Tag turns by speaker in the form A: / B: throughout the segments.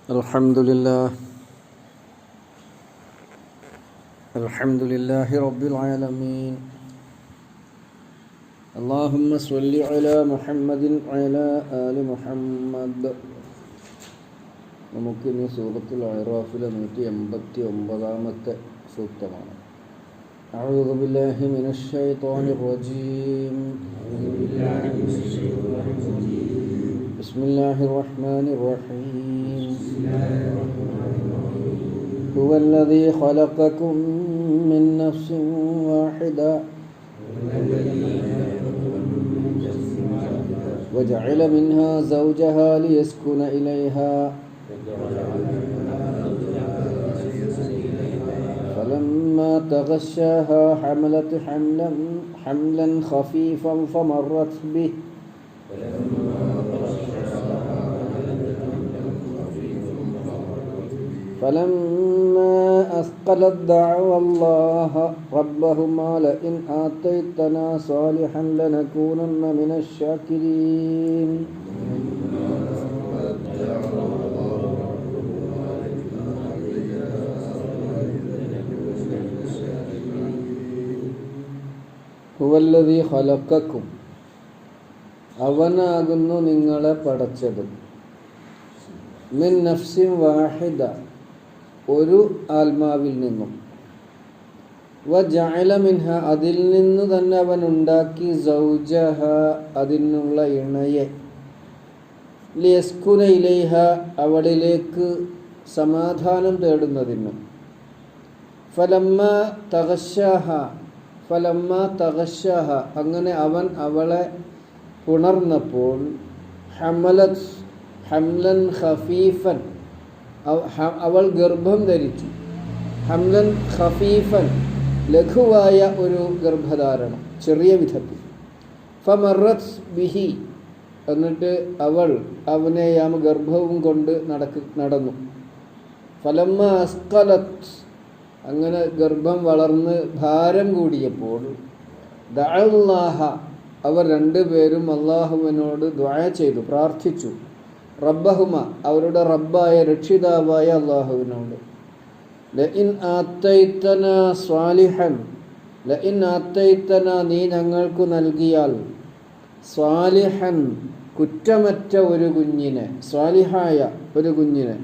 A: Alhamdulillah, Alhamdulillahi Rabbil Alameen. Allahumma salli ala Muhammadin ala ali Muhammad. നമുക്കിനി സൂറത്തുൽ അഅറാഫിലെ 189-ാമത്തെ സൂക്തമാണ്. അഊദു ബില്ലാഹി മിനശ് ശൈത്വാനിർ റജീം. ബിസ്മില്ലാഹിർ റഹ്മാനിർ റഹീം. ഹുവല്ലദീ ഖലഖകും മിൻ നഫ്സിൻ വാഹിദ വജഅല മിൻഹാ സൗജഹാ ലിയസ്കുന ഇലൈഹാ فلما تغشاها حملت حملا خفيفا فمرت به فلما أثقلت دعوا الله ربهما لئن آتيتنا صالحا لنكونن من الشاكرين. ഹുവല്ലദീ ഖലഖക്കും, അവനാകുന്നു നിങ്ങളെ പടച്ചത്. മിൻ നഫ്സിൻ വാഹിദ, ഒരു ആത്മാവിൽ നിന്നും. വജഅല മിൻഹ, അതിൽ നിന്നു തന്നെ അവൻ ഉണ്ടാക്കി. സൗജഹ, അതിനുള്ള ഇണയെ. ലിയസ്കുന ഇലൈഹ, അവളിലേക്ക് സമാധാനം തേടുന്നതിന്. ഫലമ്മ തഗശാഹ, അങ്ങനെ അവൻ അവളെ പുണർന്നപ്പോൾ. ഹമലത് ഹംലൻ ഖഫീഫൻ, അവൾ ഗർഭം ധരിച്ചു. ഹംലൻ ഖഫീഫൻ, ലഘുവായ ഒരു ഗർഭധാരണം, ചെറിയ വിധത്തിൽ. ഫമറത് ബിഹി, എന്നിട്ട് അവൾ അവനെ ഗർഭവും കൊണ്ട് നടന്നു. ഫലമ്മ അസ്കലത്, അങ്ങനെ ഗർഭം വളർന്ന് ഭാരം കൂടിയപ്പോൾ. ദഅല്ലാഹ, അവർ രണ്ടുപേരും അള്ളാഹുവിനോട് ദുആ ചെയ്തു, പ്രാർത്ഥിച്ചു. റബ്ബഹുമ, അവരുടെ റബ്ബായ രക്ഷിതാവായ അള്ളാഹുവിനോട്. ലഇൻ ആതൈതനാ സ്വാലിഹൻ, ലഇൻ ആതൈതനാ, നീ ഞങ്ങൾക്ക് നൽകിയാൽ. സ്വാലിഹൻ, കുറ്റമറ്റ ഒരു കുഞ്ഞിനെ, സ്വാലിഹായ ഒരു കുഞ്ഞിനെ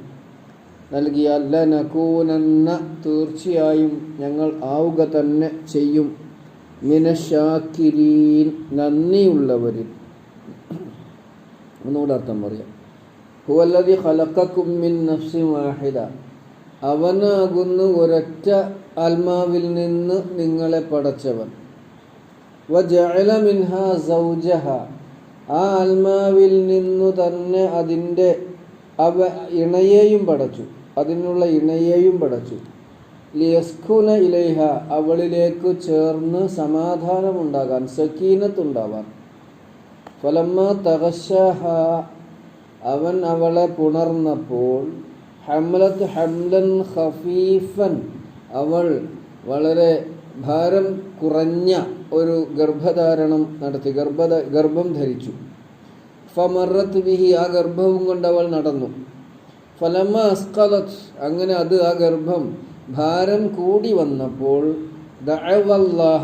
A: നൽകിയാൽ. ലനകൂനന്ന, തീർച്ചയായും ഞങ്ങൾ ആവുക തന്നെ ചെയ്യും. മിനശാക്കിരീൻ, നന്ദിയുള്ളവരിൽ. ഒന്നുകൂടെ അർത്ഥം പറയാം. ഹുവല്ലദീ ഖലഖകും മിൻ നഫ്സിൻ വാഹിദ, അവനാകുന്നു ഒരൊറ്റ ആത്മാവിൽ നിന്ന് നിങ്ങളെ പടച്ചവൻ. വജഅല മിൻഹാ സൗജഹ, ആ ആത്മാവിൽ നിന്നു തന്നെ അതിൻ്റെ ഇണയെയും പടച്ചു, അതിനുള്ള ഇണയെയും പടച്ചു. ലിയസ്കുന ഇലൈഹ, അവളിലേക്ക് ചേർന്ന് സമാധാനമുണ്ടാകാൻ, സക്കീനത്തുണ്ടാവാൻ. ഫലമ്മ തഗശാഹ, അവൻ അവളെ പുണർന്നപ്പോൾ. ഹംലത് ഹംലൻ ഖഫീഫൻ, അവൾ വളരെ ഭാരം കുറഞ്ഞ ഒരു ഗർഭധാരണം നടത്തി, ഗർഭം ധരിച്ചു. ഫമറത്ത് ബിഹി, ആ ഗർഭവും കൊണ്ട് അവൾ നടന്നു. ഫലമ്മ അസ്കലത്, അങ്ങനെ ആ ഗർഭം ഭാരം കൂടി വന്നപ്പോൾ. ദഅവല്ലാഹ,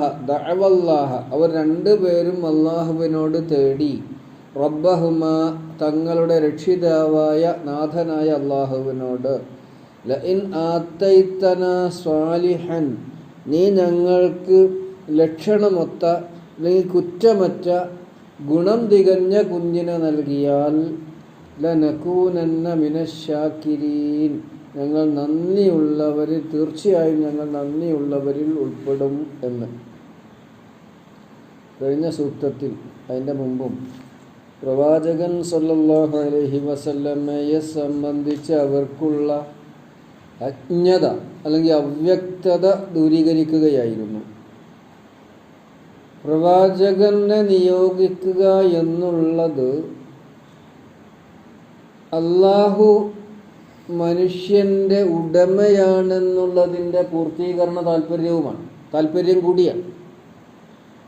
A: അവർ രണ്ടുപേരും അള്ളാഹുവിനോട് തേടി. റബ്ബഹുമ, തങ്ങളുടെ രക്ഷിതാവായ നാഥനായ അള്ളാഹുവിനോട്. ലഇൻ ആതൈതനാ സ്വാലിഹൻ, നീ ഞങ്ങൾക്ക് ലക്ഷണമൊത്ത, നീ കുറ്റമറ്റ, ഗുണം തികഞ്ഞ കുഞ്ഞിനെ നൽകിയാൽ. ലനകൂനന്ന മിനശാക്കിരീൻ, ഞങ്ങൾ നന്ദിയുള്ളവരിൽ, തീർച്ചയായും ഞങ്ങൾ നന്ദിയുള്ളവരിൽ ഉൾപ്പെടും എന്ന്. കഴിഞ്ഞ സൂക്തത്തിൽ, അതിൻ്റെ മുമ്പും പ്രവാചകൻ സല്ലല്ലാഹു അലൈഹി വസല്ലമയെ സംബന്ധിച്ച് അവർക്കുള്ള അജ്ഞത അല്ലെങ്കിൽ അവ്യക്തത ദൂരീകരിക്കുകയായിരുന്നു. പ്രവാചകനെ നിയോഗിക്കുക എന്നുള്ളത് അള്ളാഹു മനുഷ്യൻ്റെ ഉടമയാണെന്നുള്ളതിൻ്റെ പൂർത്തീകരണ താല്പര്യം കൂടിയാണ്.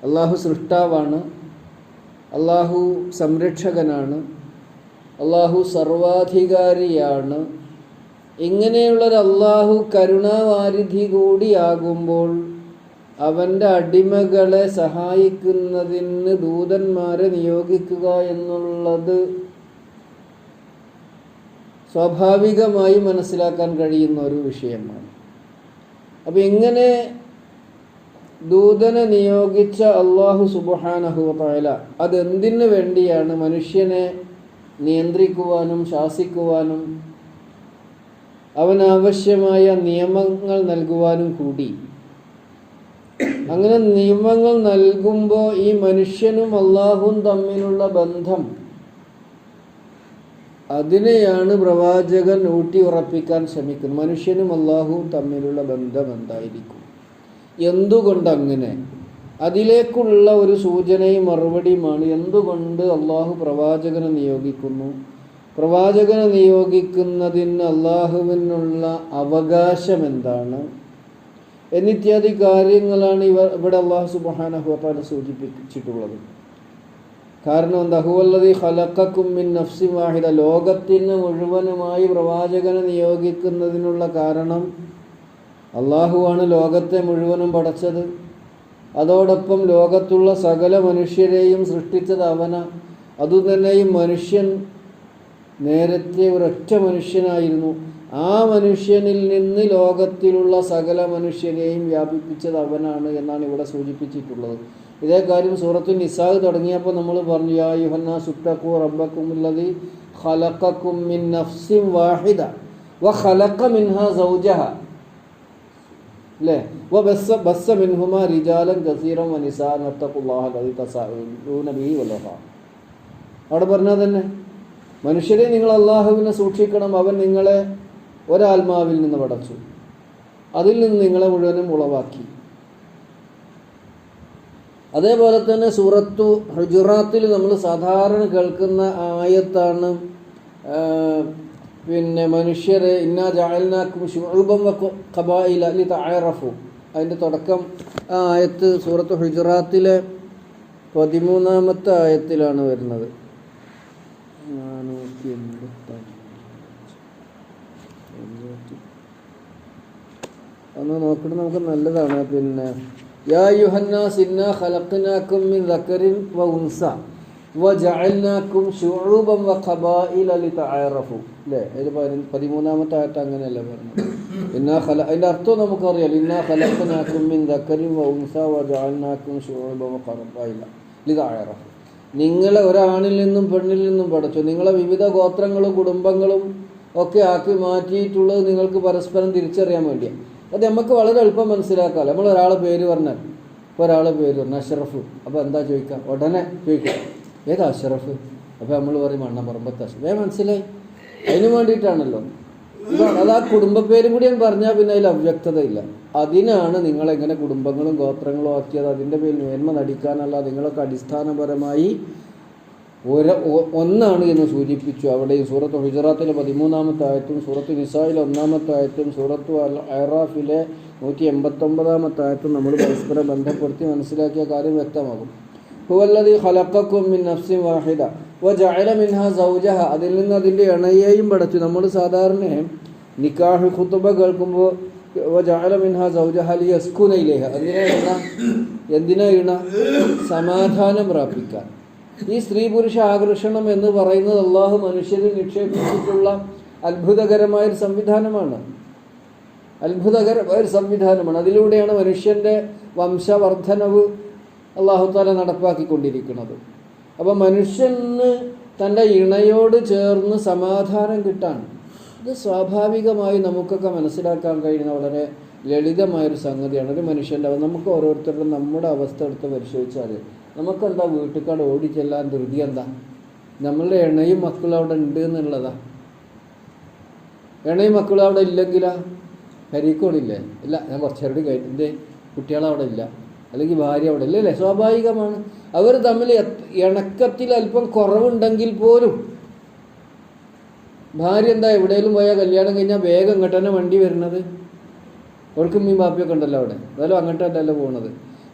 A: അള്ളാഹു സൃഷ്ടാവാണ്, അള്ളാഹു സംരക്ഷകനാണ്, അള്ളാഹു സർവാധികാരിയാണ്. ഇങ്ങനെയുള്ളൊരു അള്ളാഹു കരുണാവാരിധി കൂടിയാകുമ്പോൾ അവൻ്റെ അടിമകളെ സഹായിക്കുന്നതിന് ദൂതന്മാരെ നിയോഗിക്കുക എന്നുള്ളത് സ്വാഭാവികമായി മനസ്സിലാക്കാൻ കഴിയുന്ന ഒരു വിഷയമാണ്. അപ്പം ഇങ്ങനെ ദൂതനെ നിയോഗിച്ച അള്ളാഹു സുബ്ഹാനഹു വ തആല അതെന്തിനു വേണ്ടിയാണ്? മനുഷ്യനെ നിയന്ത്രിക്കുവാനും ശാസിക്കുവാനും അവനാവശ്യമായ നിയമങ്ങൾ നൽകുവാനും കൂടി. അങ്ങനെ നിയമങ്ങൾ നൽകുമ്പോൾ ഈ മനുഷ്യനും അള്ളാഹുവും തമ്മിലുള്ള ബന്ധം, അതിനെയാണ് പ്രവാചകൻ ഊട്ടി ഉറപ്പിക്കാൻ ശ്രമിക്കുന്നത്. മനുഷ്യനും അള്ളാഹുവും തമ്മിലുള്ള ബന്ധം എന്തായിരിക്കും, എന്തുകൊണ്ടങ്ങനെ, അതിലേക്കുള്ള ഒരു സൂചനയും മറുപടിയുമാണ് എന്തുകൊണ്ട് അള്ളാഹു പ്രവാചകനെ നിയോഗിക്കുന്നു, പ്രവാചകനെ നിയോഗിക്കുന്നതിന് അള്ളാഹുവിനുള്ള അവകാശം എന്താണ് എന്നിത്യാദി കാര്യങ്ങളാണ് ഇവിടെ അള്ളാഹു സുബ്ഹാനഹു വ തആല സൂചിപ്പിച്ചിട്ടുള്ളത്. കാരണം എന്താ? ഹുവല്ലദീ ഖലഖക്കും മിൻ നഫ്സിൻ വാഹിദ, ലോകത്തിന് മുഴുവനുമായി പ്രവാചകനെ നിയോഗിക്കുന്നതിനുള്ള കാരണം അള്ളാഹുവാണ് ലോകത്തെ മുഴുവനും പടച്ചത്. അതോടൊപ്പം ലോകത്തുള്ള സകല മനുഷ്യരെയും സൃഷ്ടിച്ചത് അവനാ. അതുതന്നെ ഈ മനുഷ്യൻ നേരത്തെ ഒരൊറ്റ മനുഷ്യനായിരുന്നു. ആ മനുഷ്യനിൽ നിന്ന് ലോകത്തിലുള്ള സകല മനുഷ്യരെയും വ്യാപിപ്പിച്ചത് അവനാണ് എന്നാണ് ഇവിടെ സൂചിപ്പിച്ചിട്ടുള്ളത്. ഇതേ കാര്യം സൂറത്തു നിസാ തുടങ്ങിയപ്പോൾ നമ്മൾ പറഞ്ഞു, യാ അയ്യുഹന്നാസു ഇത്തഖൂ റബ്ബക്കുമുല്ലദീ ഖലഖക്കും മിൻ നഫ്സിൻ വാഹിദ വ ഖലഖ മിൻഹാ സൗജഹ അല്ലേ വബസ്സ മിൻഹുമാ റിജാലൻ കസീറൻ വനിസാഅൻ വത്തഖുല്ലാഹ അല്ലദീ തസാഅലൂന ബിഹി വൽ അർഹാം. അവിടെ പറഞ്ഞാൽ തന്നെ മനുഷ്യരെ നിങ്ങൾ അള്ളാഹുവിനെ സൂക്ഷിക്കണം, അവൻ നിങ്ങളെ ഒരാത്മാവിൽ നിന്ന് പടച്ചു, അതിൽ നിന്ന് നിങ്ങളെ മുഴുവനും ഉളവാക്കി. അതേപോലെ തന്നെ സൂറത്തു ഹുജറാത്തിൽ നമ്മൾ സാധാരണ കേൾക്കുന്ന ആയത്താണ് പിന്നെ മനുഷ്യരെ ഇന്നാ ജഅൽനാക്കും ശുഉബൻ വ ഖബായില ലിതഅറഫു. അതിൻ്റെ തുടക്കം ആ ആയത്ത് സൂറത്തു ഹുജറാത്തിലെ 13-ാമത്തെ ആയത്തിലാണ് വരുന്നത്. ഒന്ന് നോക്കണം, നമുക്ക് നല്ലതാണ്. പിന്നെ യാ അയ്യുഹന്നാസ് ഇന്നാ ഖലഖ്നാകും മിൻ ദക്കരിൻ വ ഉൻസ വജഅൽനാകും ശുഉബൻ വ ഖബായില ലിതഅറഫു അല്ലേ? അതിൽ 13-ാമത്തെ ആയത്ത് അങ്ങനെയല്ല പറഞ്ഞത്. അതിൻ്റെ അർത്ഥം നമുക്കറിയാം. ഇന്നാ ഖലഖ്നാകും മിൻ ദക്കരിൻ വ ഉൻസ വജഅൽനാകും ശുഉബൻ വ ഖബായില ലിതഅറഫു. നിങ്ങളെ ഒരാണിൽ നിന്നും പെണ്ണിൽ നിന്നും പഠിച്ചു, നിങ്ങളെ വിവിധ ഗോത്രങ്ങളും കുടുംബങ്ങളും ഒക്കെ ആക്കി മാറ്റിയിട്ടുള്ളത് നിങ്ങൾക്ക് പരസ്പരം തിരിച്ചറിയാൻ വേണ്ടിയാണ്. അത് നമുക്ക് വളരെ എളുപ്പം മനസ്സിലാക്കാം. നമ്മൾ ഒരാളെ പേര് പറഞ്ഞാൽ, ഇപ്പോൾ ഒരാളെ പേര് പറഞ്ഞാൽ അഷ്റഫ്, അപ്പോൾ എന്താ ചോദിക്കുക? ഉടനെ ചോദിക്കുക ഏതാ അഷ്റഫ്? അപ്പോൾ നമ്മൾ പറയും മണ്ണപ്പറമ്പത്ത് അഷ്റഫ്. മനസ്സിലായി? അതിന് വേണ്ടിയിട്ടാണല്ലോ. അത് ആ കുടുംബ പേരും കൂടി ഞാൻ പറഞ്ഞാൽ പിന്നെ അതിൽ അവ്യക്തതയില്ല. അതിനാണ് നിങ്ങളെങ്ങനെ കുടുംബങ്ങളും ഗോത്രങ്ങളും ആക്കിയത്. അതിൻ്റെ പേരിൽ മേന്മ നടിക്കാനല്ല. നിങ്ങളൊക്കെ അടിസ്ഥാനപരമായി ഒന്നാണ് എന്ന് സൂചിപ്പിച്ചു. അവിടെ സൂറത്ത് ഹുജറാത്തിലെ 13-ാമത്തെ ആയത്തും സൂറത്ത് നിസായിലെ 1-ാമത്തെ ആയത്തും സൂറത്ത് അറാഫിലെ 189-ാമത്തെ ആയത്തും നമ്മൾ പരസ്പരം ബന്ധപ്പെടുത്തി മനസ്സിലാക്കിയ കാര്യം വ്യക്തമാകും. ഹുവല്ലദീ ഖലഖക്കും മിൻ നഫ്സിൻ വാഹിദ വജഅല മിൻഹാ സൗജഹ, അതിൽ നിന്ന് അതിൻ്റെ ഇണയെയും പടച്ചു. നമ്മൾ സാധാരണ നിക്കാഹ് ഖുതുബ കേൾക്കുമ്പോൾ വജഅല മിൻഹാ സൗജഹ ലിയസ്കുന ഇലൈഹ, എന്തിനാ ഇണ? സമാധാനം പ്രാപിക്കാൻ. ഈ സ്ത്രീ പുരുഷ ആകർഷണം എന്ന് പറയുന്നത് അള്ളാഹു മനുഷ്യരിൽ നിക്ഷേപിച്ചിട്ടുള്ള അത്ഭുതകരമായൊരു സംവിധാനമാണ്. അത്ഭുതകരമായൊരു സംവിധാനമാണ്. അതിലൂടെയാണ് മനുഷ്യൻ്റെ വംശവർദ്ധനവ് അള്ളാഹു താല നടപ്പാക്കിക്കൊണ്ടിരിക്കുന്നത്. അപ്പം മനുഷ്യന് തൻ്റെ ഇണയോട് ചേർന്ന് സമാധാനം കിട്ടാൻ, ഇത് സ്വാഭാവികമായി നമുക്കൊക്കെ മനസ്സിലാക്കാൻ കഴിയുന്ന വളരെ ലളിതമായൊരു സംഗതിയാണ്. ഒരു മനുഷ്യൻ്റെ നമുക്ക് ഓരോരുത്തരുടെയും നമ്മുടെ അവസ്ഥ എടുത്ത് പരിശോധിച്ചാൽ നമുക്കെന്താ വീട്ടുകാട് ഓടിച്ചെല്ലാൻ ധൃതി എന്താ? നമ്മളുടെ ഇണയും മക്കളും അവിടെ ഉണ്ട് എന്നുള്ളതാണ്. ഇണയും മക്കളും അവിടെ ഇല്ലെങ്കിലാ കരിക്കോടില്ലേ? ഇല്ല, ഞാൻ കുറച്ചേരടി കഴിഞ്ഞു, എൻ്റെ കുട്ടികളവിടെ ഇല്ല, അല്ലെങ്കിൽ ഭാര്യ അവിടെ ഇല്ല, അല്ലേ? സ്വാഭാവികമാണ്. അവർ തമ്മിൽ ഇണക്കത്തിൽ അല്പം കുറവുണ്ടെങ്കിൽ പോലും ഭാര്യ എന്താ എവിടെയെങ്കിലും പോയാൽ കല്യാണം കഴിഞ്ഞാൽ വേഗം ഇങ്ങോട്ട് തന്നെ വണ്ടി വരുന്നത്. അവർക്ക് മീൻ ബാപ്പിയൊക്കെ ഉണ്ടല്ലോ അവിടെ, അതായാലും അങ്ങോട്ടല്ലല്ലോ പോകുന്നത്.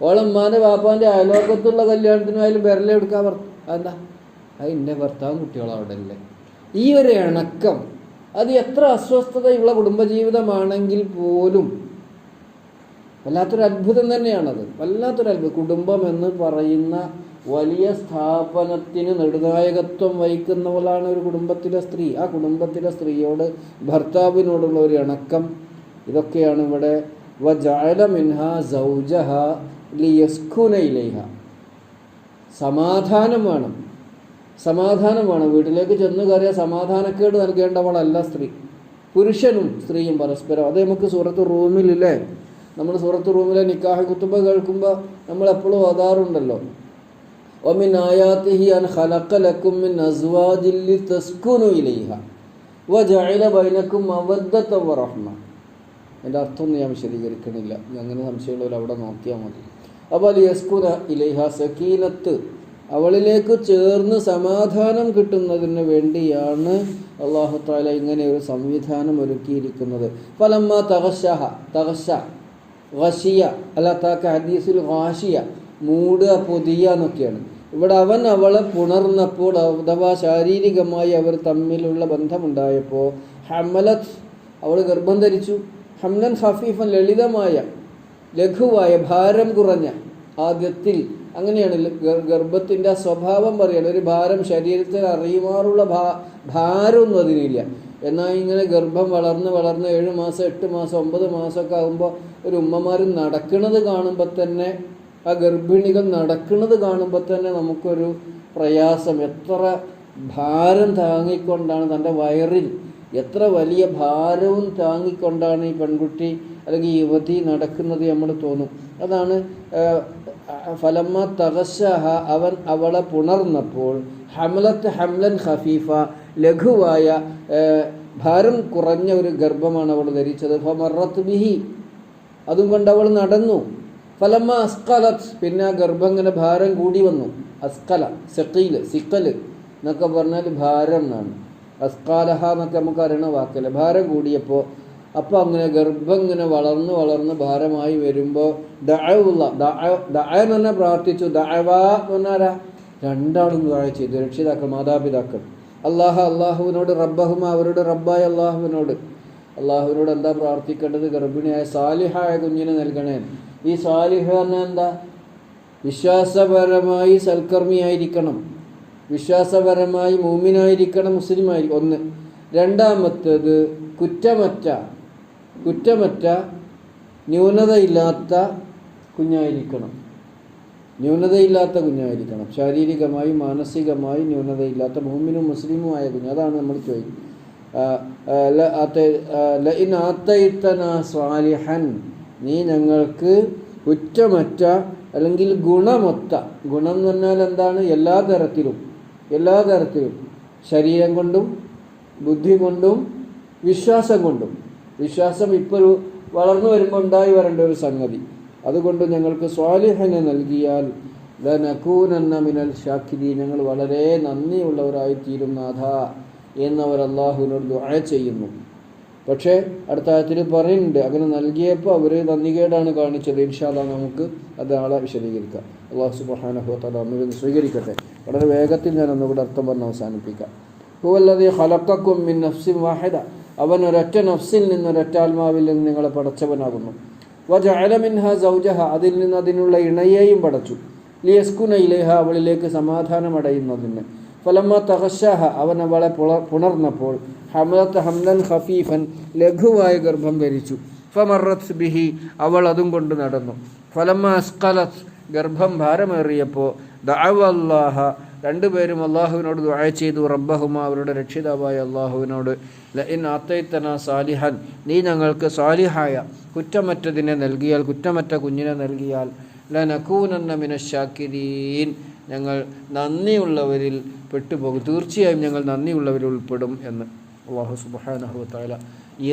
A: ഓളമ്മാൻ്റെ ബാപ്പാൻ്റെ അയലോകത്തുള്ള കല്യാണത്തിനായാലും വിരലെ എടുക്കാൻ അതെന്താ? അത് എൻ്റെ ഭർത്താവും കുട്ടികളും അവിടെ അല്ലേ? ഈ ഒരു ഇണക്കം അത് എത്ര അസ്വസ്ഥതയുള്ള കുടുംബജീവിതമാണെങ്കിൽ പോലും വല്ലാത്തൊരു അത്ഭുതം തന്നെയാണത്. വല്ലാത്തൊരു അത്ഭുതം. കുടുംബം എന്ന് പറയുന്ന വലിയ സ്ഥാപനത്തിന് നെടുനായകത്വം വഹിക്കുന്നവളാണ് ഒരു കുടുംബത്തിലെ സ്ത്രീ. ആ കുടുംബത്തിലെ സ്ത്രീയോട് ഭർത്താവിനോടുള്ള ഒരു ഇണക്കം, ഇതൊക്കെയാണ് ഇവിടെ വജഅല മിൻഹാ സൗജഹ ലിയസ്കുന ഇലൈഹ. സമാധാനം വേണം. വീട്ടിലേക്ക് ചെന്ന് കയറിയ സമാധാനക്കേട് നൽകേണ്ടവളല്ല സ്ത്രീ. പുരുഷനും സ്ത്രീയും പരസ്പരം. അത് നമുക്ക് സൂറത്ത് റൂമിലില്ലേ, നമ്മൾ സൂറത്ത് റൂമിലെ നിക്കാഹ് കുത്തുബ കേൾക്കുമ്പോൾ നമ്മൾ എപ്പോഴും ഓതാറുണ്ടല്ലോ, വമിൻ ആയാതിഹി അൻ ഖലഖ ലക്കും മിൻ അസ്വാജിൻ ലിതസ്കുനു ഇലൈഹ വജഅല ബൈനക്കും മവദ്ദത വറഹ്മ. അതിൻ്റെ അർത്ഥമൊന്നും ഞാൻ വിശദീകരിക്കണില്ല, അങ്ങനെ സംശയമുള്ളവർ അവിടെ നോക്കിയാൽ മതി. അപ്പോൾ ലിയസ്കുന ഇലൈഹ, സക്കീനത്ത്, അവളിലേക്ക് ചേർന്ന് സമാധാനം കിട്ടുന്നതിന് വേണ്ടിയാണ് അല്ലാഹു തആല ഇങ്ങനെ ഒരു സംവിധാനം ഒരുക്കിയിരിക്കുന്നത്. ഫലമ്മ ഗശിയ അല്ലാത്താക്ക ഹദീസിൽ ഗാശിയ, മൂടുക, പൊതിയ എന്നൊക്കെയാണ്. ഇവിടെ അവൻ അവളെ പുണർന്നപ്പോൾ, അഥവാ ശാരീരികമായി അവർ തമ്മിലുള്ള ബന്ധമുണ്ടായപ്പോൾ, ഹമലത്ത്, അവൾ ഗർഭം ധരിച്ചു. ഹംലൻ ഖഫീഫൻ, ലളിതമായ, ലഘുവായ, ഭാരം കുറഞ്ഞ. ആദ്യത്തിൽ അങ്ങനെയാണ് ഗർഭത്തിൻ്റെ സ്വഭാവം പറയുന്നത്. ഒരു ഭാരം ശരീരത്തിൽ അറിയുമാറുള്ള ഭാരമൊന്നും അതിനില്ല. എന്നാൽ ഇങ്ങനെ ഗർഭം വളർന്ന് 7 മാസം 8 മാസം 9 മാസമൊക്കെ ആകുമ്പോൾ ഒരു ഉമ്മമാർ നടക്കുന്നത് കാണുമ്പോൾ തന്നെ, ആ ഗർഭിണികൾ നടക്കുന്നത് കാണുമ്പോൾ തന്നെ നമുക്കൊരു പ്രയാസം. എത്ര ഭാരം താങ്ങിക്കൊണ്ടാണ്, തൻ്റെ വയറിൽ എത്ര വലിയ ഭാരവും താങ്ങിക്കൊണ്ടാണ് ഈ പെൺകുട്ടി അല്ലെങ്കിൽ ഈ യുവതി നടക്കുന്നത് നമ്മൾ തോന്നും. അതാണ് ഫലമ്മ തഗശഹ, അവൻ അവളെ പുണർന്നപ്പോൾ, ഹംലത്ത് ഹംലൻ ഖഫീഫ, ലഘുവായ ഭാരം കുറഞ്ഞ ഒരു ഗർഭമാണ് അവൾ ധരിച്ചത്. ഫമറത്ത് ബിഹി, അതും കൊണ്ട് അവൾ നടന്നു. ഫലമ്മ അസ്കലത്ത്, പിന്നെ ആ ഗർഭം ഇങ്ങനെ ഭാരം കൂടി വന്നു. അസ്കല, സഖീൽ, സിക്കൽ എന്നൊക്കെ പറഞ്ഞാൽ ഭാരം എന്നാണ്. അസ്കാലഹ എന്നൊക്കെ നമുക്ക് അറിയണ വാക്കല്ല. ഭാരം കൂടിയപ്പോൾ, അപ്പോൾ അങ്ങനെ ഗർഭം ഇങ്ങനെ വളർന്ന് ഭാരമായി വരുമ്പോൾ ദഅ പ്രാർത്ഥിച്ചു. ദഅവാ എന്ന് പറഞ്ഞാൽ രണ്ടാളും ദുആ ചെയ്തു, രക്ഷിതാക്കൾ, മാതാപിതാക്കൾ. അള്ളാഹുവിനോട്, റബ്ബഹുമ, അവരുടെ റബ്ബായ അള്ളാഹുവിനോട് എന്താ പ്രാർത്ഥിക്കേണ്ടത്? ഗർഭിണിയായ സാലിഹായ കുഞ്ഞിനെ നൽകണേ. ഈ സാലിഹ പറഞ്ഞാൽ എന്താ? വിശ്വാസപരമായി സൽക്കർമ്മിയായിരിക്കണം, വിശ്വാസപരമായി മൂമിനായിരിക്കണം, മുസ്ലിമായിരിക്കും. ഒന്ന്. രണ്ടാമത്തേത് കുറ്റമറ്റ ന്യൂനതയില്ലാത്ത കുഞ്ഞായിരിക്കണം. ശാരീരികമായി മാനസികമായി ന്യൂനതയില്ലാത്ത മൂമിനും മുസ്ലിമുമായ കുഞ്ഞ്. അതാണ് നമ്മൾ ചോദിക്കുന്നത്. ലഇൻ ആതൈതനാ സ്വാലിഹൻ, നീ ഞങ്ങൾക്ക് കുറ്റമറ്റ അല്ലെങ്കിൽ ഗുണമൊത്ത, ഗുണം എന്ന് പറഞ്ഞാൽ എന്താണ്? എല്ലാ തരത്തിലും ശരീരം കൊണ്ടും ബുദ്ധി കൊണ്ടും വിശ്വാസം കൊണ്ടും. വിശ്വാസം ഇപ്പോൾ വളർന്നു വരുമ്പോൾ ഉണ്ടായി വരേണ്ട ഒരു സംഗതി. അതുകൊണ്ട് ഞങ്ങൾക്ക് സ്വാലിഹനെ നൽകിയാൽ ലനകൂനന്ന മിനൽ ഷാക്കിരീൻ, ഞങ്ങൾ വളരെ നന്ദിയുള്ളവരായിത്തീരും നാഥ എന്നവർ അള്ളാഹുവിനോട് ദുആ ചെയ്യുന്നു. പക്ഷേ അടുത്ത ആയത്തിൽ പറയുന്നുണ്ട്, അങ്ങനെ നൽകിയപ്പോൾ അവർ നന്ദികേടാണ് കാണിച്ചത്. ഇൻഷാ അല്ലാഹ് നമുക്ക് അത് നാളെ വിശദീകരിക്കാം. അല്ലാഹു സുബ്ഹാനഹു വ തആല നമ്മെ സ്വീകരിക്കട്ടെ. വളരെ വേഗത്തിൽ ഞാൻ ഒന്നുകൂടെ അർത്ഥം പറഞ്ഞ് അവസാനിപ്പിക്കാം. ഹുവല്ലദീ ഖലഖക്കും മിൻ നഫ്സിൻ വാഹിദ, അവൻ ഒരൊറ്റ നഫ്സിൽ നിന്ന്, ഒരൊറ്റ ആത്മാവിൽ നിന്ന് നിങ്ങളെ പടച്ചവനാകുന്നു. വജഅല മിൻഹാ സൗജഹ, അതിൽ നിന്ന് അതിനുള്ള ഇണയെയും പടച്ചു. ലിയസ്കുന ഇലൈഹ, അവളിലേക്ക് സമാധാനം അടയുന്നതിന്. ഫലമ്മ തഗശഹ, അവൻ അവളെ പുണർന്നപ്പോൾ, ഹമലത്ത് ഹംലൻ ഖഫീഫൻ, ലഘുവായ ഗർഭം ധരിച്ചു. ഫമറത്ത് ബിഹി, അവൾ അതും കൊണ്ട് നടന്നു. ഫലമ്മ അസ്കലത്ത്, ഗർഭം ഭാരമേറിയപ്പോൾ, ദഅവ അല്ലാഹ, രണ്ടുപേരും അള്ളാഹുവിനോട് ദുആ ചെയ്തു. റബ്ബഹുമ, അവരുടെ രക്ഷിതാവായ അള്ളാഹുവിനോട്, ലഇൻ ആതൈതനാ സാലിഹൻ, നീ ഞങ്ങൾക്ക് സാലിഹായ കുറ്റമറ്റതിനെ നൽകിയാൽ, കുറ്റമറ്റ കുഞ്ഞിനെ നൽകിയാൽ, ലനകൂനന്ന മിനശ്ശാകിരീൻ, ഞങ്ങൾ നന്ദിയുള്ളവരിൽ പെട്ടുപോകും, തീർച്ചയായും ഞങ്ങൾ നന്ദിയുള്ളവരിൽ ഉൾപ്പെടും എന്ന്. അല്ലാഹു സുബ്ഹാനഹു വ തആല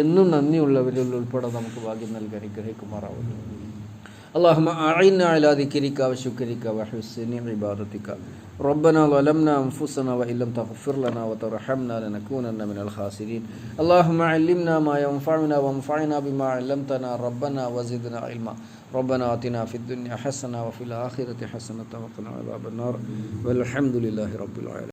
A: എന്നും നന്ദിയുള്ളവരിൽ ഉൾപ്പെടാൻ നമുക്ക് ഭാഗ്യം നൽകി അനുഗ്രഹിക്കുമാറാവുന്നു. اللهم أعنا على ذكرك وشكرك وحسن عبادتك. ربنا ظلمنا أنفسنا وإن لم تغفر لنا وترحمنا لنكونن من الخاسرين. اللهم علمنا ما ينفعنا وانفعنا بما علمتنا ربنا وزدنا علما. ربنا آتنا في الدنيا حسنة وفي الآخرة حسنة وقنا عذاب النار والحمد لله رب العالمين.